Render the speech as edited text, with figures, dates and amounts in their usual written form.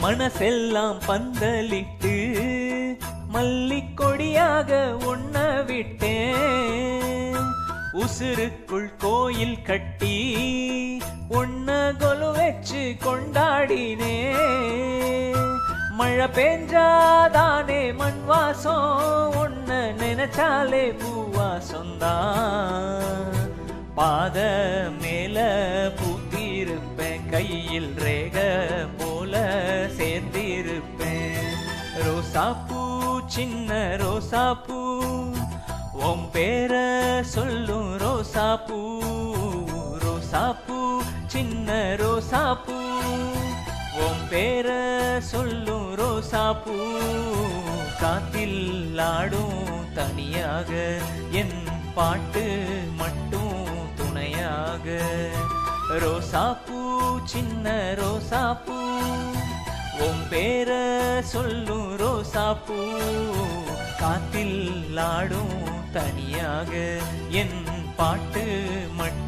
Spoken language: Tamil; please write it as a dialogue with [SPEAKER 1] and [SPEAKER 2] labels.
[SPEAKER 1] மனசெல்லாம் பந்தலிட்டு மல்லிக்கொடியாக உண்ண விட்டேன். உசுருக்குள் கோயில் கட்டி உன்ன கொலு வச்சு கொண்டாடினே. மழை பெஞ்சாதானே மண் வாசம், உன்ன நினைச்சாலே பூவாசம்தான். பாத மேல பூத்திருப்பேன், கையில் ரேக போல சேர்ந்திருப்பேன். ரோசாப்பூ சின்ன ரோசாப்பூ, உன் பேர சொல்லும் ரோசாப்பூ. ரோசாப்பூ சின்ன ரோசாப்பூ, உன் பேர சொல்லும் ரோசாப்பூ. காத்தில் ஆடும் தனியாக என் பாட்டு மட்டும் துணையாக. ரோசாப்பூ சின்ன ரோசாப்பூ, உன் பேர சொல்லும் ரோசாப்பூ. காத்தில் ஆடும் தனியாக என் பாட்டு மட்டும்